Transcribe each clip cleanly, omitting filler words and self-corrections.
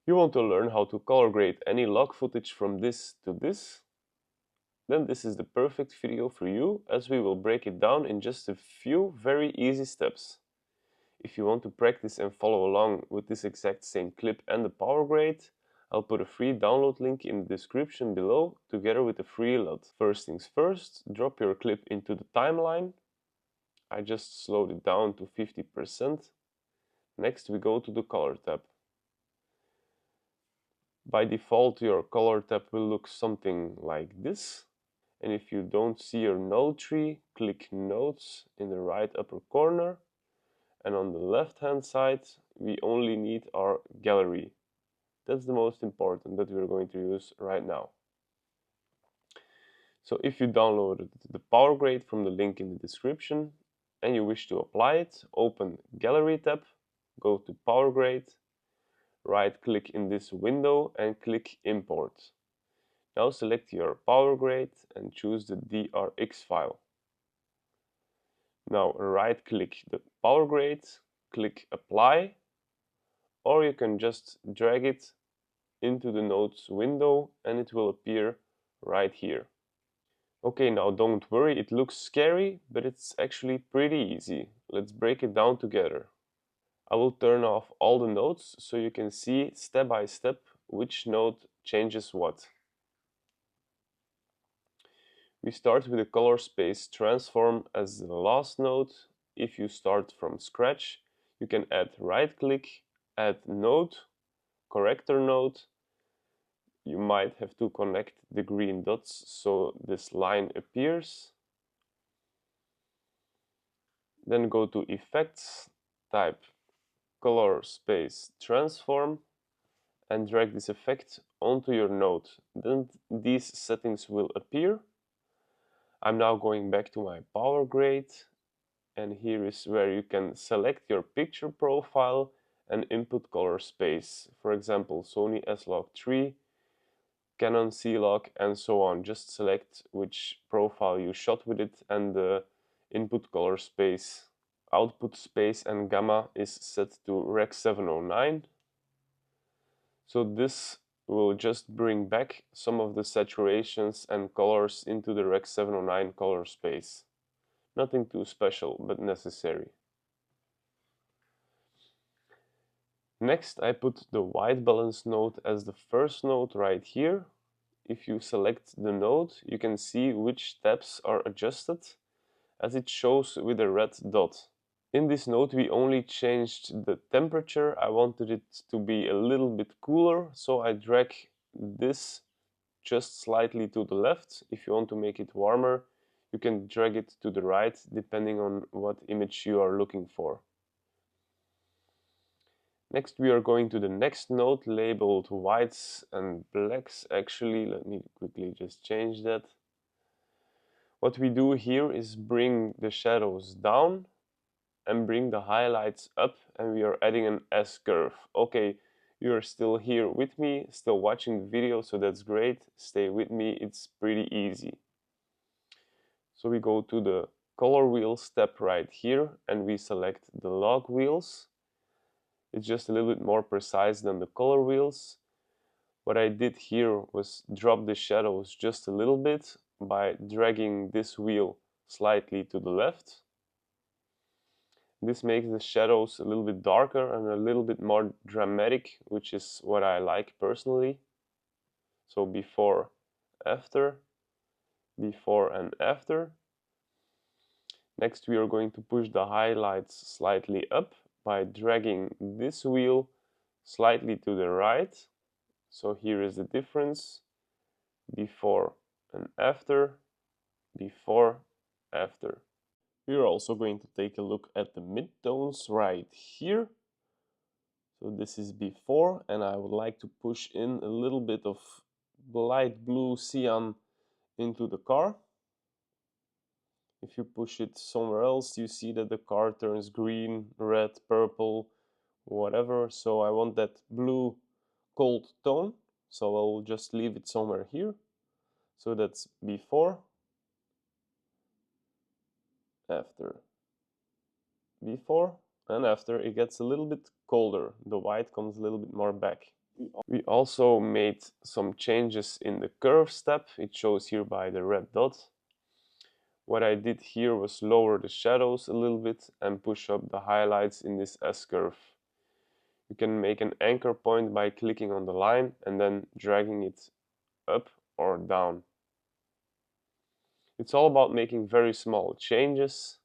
You want to learn how to color grade any log footage from this to this? Then this is the perfect video for you, as we will break it down in just a few very easy steps. If you want to practice and follow along with this exact same clip and the power grade, I'll put a free download link in the description below together with a free LUT. First things first, drop your clip into the timeline. I just slowed it down to 50%. Next we go to the color tab. By default your color tab will look something like this. And if you don't see your node tree, click Nodes in the right upper corner. And on the left hand side we only need our gallery. That's the most important that we're going to use right now. So if you downloaded the power grade from the link in the description and you wish to apply it, open Gallery tab, go to Power Grade, right click in this window and click Import. Now select your power grade and choose the DRX file. Now right click the power grade, click Apply, or you can just drag it into the nodes window and it will appear right here. Okay, now don't worry, it looks scary, but it's actually pretty easy. Let's break it down together. I will turn off all the nodes so you can see step by step which node changes what. We start with the color space transform as the last node. If you start from scratch, you can add right click, add node, corrector node. You might have to connect the green dots so this line appears. Then go to Effects, type Color Space Transform and drag this effect onto your node. Then these settings will appear. I'm now going back to my power grade and here is where you can select your picture profile and input color space. For example, Sony S-Log3, Canon C-Log and so on. Just select which profile you shot with it and the input color space. Output space and gamma is set to Rec 709. So this will just bring back some of the saturations and colors into the Rec 709 color space. Nothing too special, but necessary. Next, I put the white balance node as the first node right here. If you select the node, you can see which tabs are adjusted, as it shows with a red dot. In this node we only changed the temperature. I wanted it to be a little bit cooler, so I drag this just slightly to the left. If you want to make it warmer, you can drag it to the right, depending on what image you are looking for. Next we are going to the next node labeled whites and blacks. Actually, let me quickly just change that. What we do here is bring the shadows down and bring the highlights up, and we are adding an S-curve. Okay, you are still here with me, still watching the video, so that's great. Stay with me, it's pretty easy. So we go to the color wheel step right here and we select the log wheels. It's just a little bit more precise than the color wheels. What I did here was drop the shadows just a little bit by dragging this wheel slightly to the left. This makes the shadows a little bit darker and a little bit more dramatic, which is what I like personally. So before, after, before and after. Next we are going to push the highlights slightly up by dragging this wheel slightly to the right. So here is the difference, before and after, before, after. We are also going to take a look at the midtones right here. So this is before, and I would like to push in a little bit of light blue cyan into the car. If you push it somewhere else, you see that the car turns green, red, purple, whatever. So I want that blue cold tone, so I'll just leave it somewhere here. So that's before, after, before and after. It gets a little bit colder, the white comes a little bit more back. We also made some changes in the curve step. It shows here by the red dot. What I did here was lower the shadows a little bit and push up the highlights in this S-curve. You can make an anchor point by clicking on the line and then dragging it up or down. It's all about making very small changes.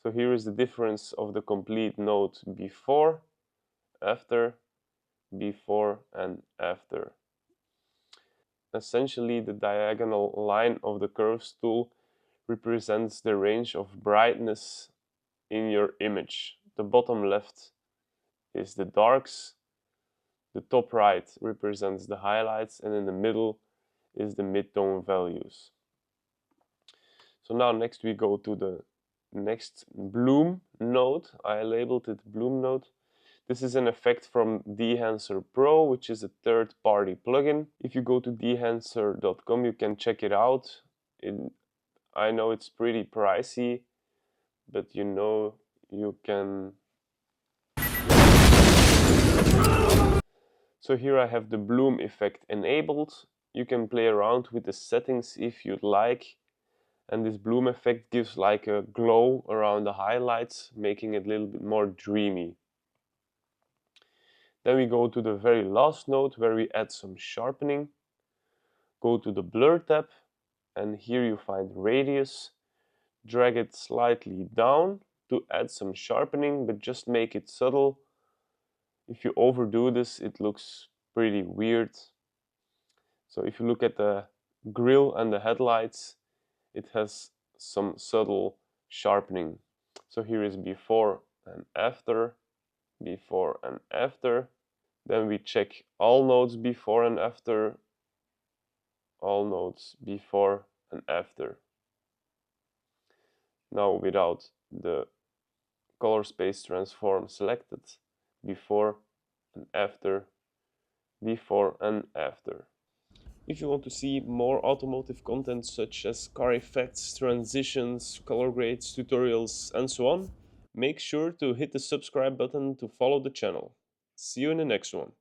So here is the difference of the complete node before, after, before and after. Essentially, the diagonal line of the curves tool represents the range of brightness in your image. The bottom left is the darks, the top right represents the highlights, and in the middle is the midtone values. So now next we go to the next bloom node. I labeled it bloom node. This is an effect from Dehancer Pro, which is a third-party plugin. If you go to dehancer.com, you can check it out. I know it's pretty pricey, but you know you can. So here I have the bloom effect enabled. You can play around with the settings if you'd like. And this bloom effect gives like a glow around the highlights, making it a little bit more dreamy. Then we go to the very last node where we add some sharpening. Go to the blur tab, and here you find radius. Drag it slightly down to add some sharpening, but just make it subtle. If you overdo this, it looks pretty weird. So if you look at the grille and the headlights, it has some subtle sharpening. So here is before and after, before and after. Then we check all nodes before and after, all nodes before and after. Now without the color space transform selected, before and after, before and after. If you want to see more automotive content such as car effects, transitions, color grades, tutorials and so on, make sure to hit the subscribe button to follow the channel. See you in the next one.